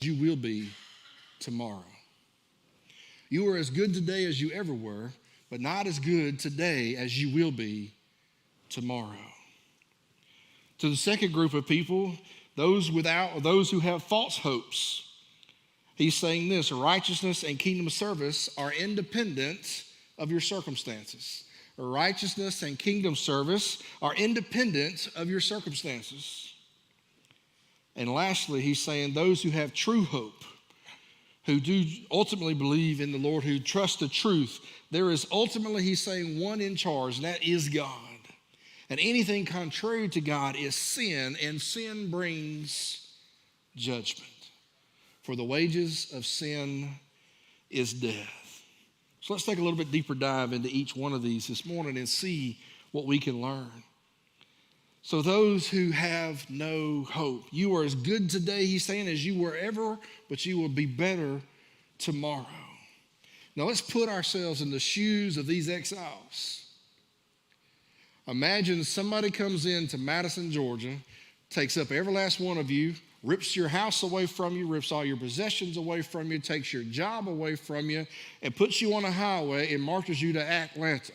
you will be tomorrow. You are as good today as you ever were, but not as good today as you will be tomorrow. To the second group of people, those who have false hopes, he's saying this: righteousness and kingdom service are independent of your circumstances. Righteousness and kingdom service are independent of your circumstances. And lastly, he's saying those who have true hope, who do ultimately believe in the Lord, who trust the truth, there is ultimately, he's saying, one in charge, and that is God. And anything contrary to God is sin, and sin brings judgment. For the wages of sin is death. So let's take a little bit deeper dive into each one of these this morning and see what we can learn. So those who have no hope, you are as good today, he's saying, as you were ever, but you will be better tomorrow. Now let's put ourselves in the shoes of these exiles. Imagine somebody comes into Madison, Georgia, takes up every last one of you, rips your house away from you, rips all your possessions away from you, takes your job away from you, and puts you on a highway and marches you to Atlanta.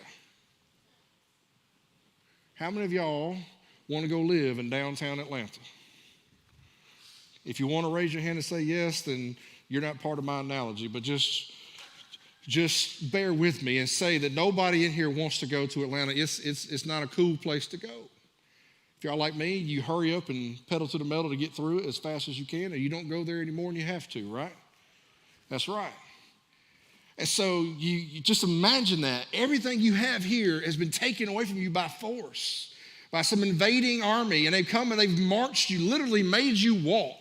How many of y'all want to go live in downtown Atlanta? If you want to raise your hand and say yes, then you're not part of my analogy, but just bear with me and say that nobody in here wants to go to Atlanta. It's not a cool place to go. If y'all like me, you hurry up and pedal to the metal to get through it as fast as you can, or you don't go there anymore than you have to, right? That's right. And so you just imagine that. Everything you have here has been taken away from you by force, by some invading army, and they've come and they've marched you, literally made you walk.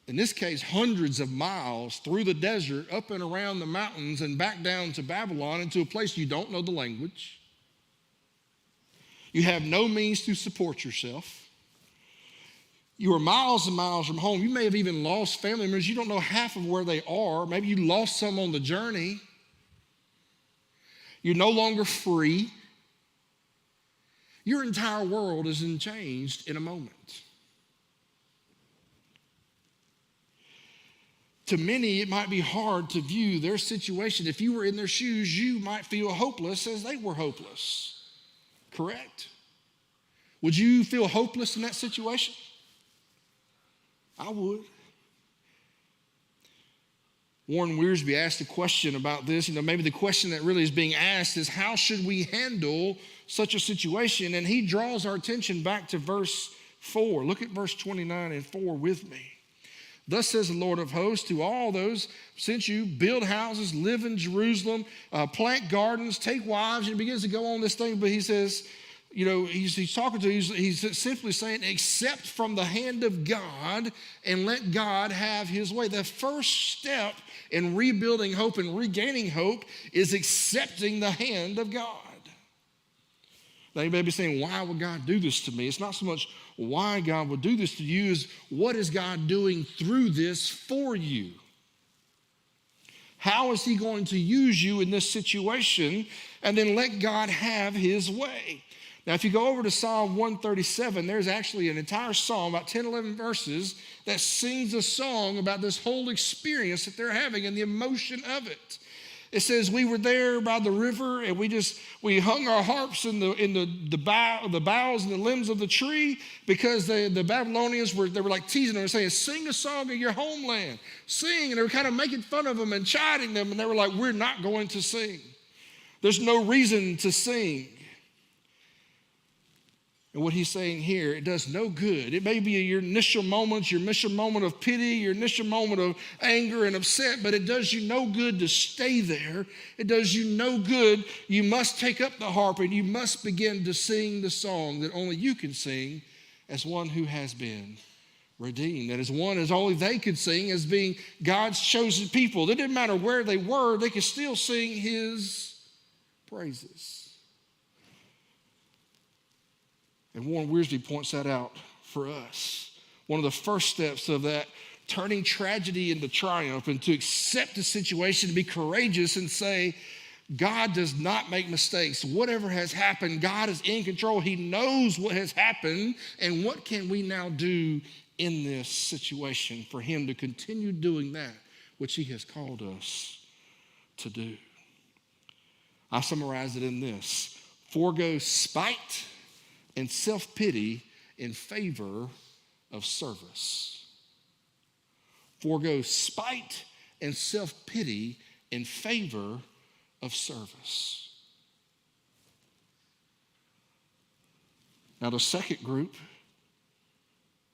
In this case, hundreds of miles through the desert, up and around the mountains, and back down to Babylon, into a place you don't know the language. You have no means to support yourself. You are miles and miles from home. You may have even lost family members. You don't know half of where they are. Maybe you lost some on the journey. You're no longer free. Your entire world is changed in a moment. To many, it might be hard to view their situation. If you were in their shoes, you might feel hopeless as they were hopeless. Correct? Would you feel hopeless in that situation? I would. Warren Wiersbe asked a question about this. Maybe the question that really is being asked is, how should we handle such a situation? And he draws our attention back to verse 4. Look at verse 29 and 4 with me. Thus says the Lord of hosts to all those, since you build houses, live in Jerusalem, plant gardens, take wives, and he begins to go on this thing, but he says, he's talking to, he's simply saying, accept from the hand of God and let God have his way. The first step in rebuilding hope and regaining hope is accepting the hand of God. Now you may be saying, why would God do this to me? It's not so much why God would do this to you as what is God doing through this for you? How is he going to use you in this situation? And then let God have his way. Now, if you go over to Psalm 137, there's actually an entire psalm, about 10, 11 verses, that sings a song about this whole experience that they're having and the emotion of it. It says, we were there by the river and we hung our harps in the boughs and the limbs of the tree, because the Babylonians were like teasing them and saying, sing a song of your homeland, sing. And they were kind of making fun of them and chiding them. And they were like, we're not going to sing. There's no reason to sing. And what he's saying here, it does no good. It may be your initial moment of pity, your initial moment of anger and upset, but it does you no good to stay there. It does you no good. You must take up the harp and you must begin to sing the song that only you can sing as one who has been redeemed. That is one as only they could sing as being God's chosen people. It didn't matter where they were, they could still sing his praises. And Warren Wiersbe points that out for us. One of the first steps of that, turning tragedy into triumph, and to accept the situation, to be courageous and say, God does not make mistakes. Whatever has happened, God is in control. He knows what has happened, and what can we now do in this situation for him to continue doing that which he has called us to do. I summarize it in this: forego spite and self-pity in favor of service. Forego spite and self-pity in favor of service. Now, the second group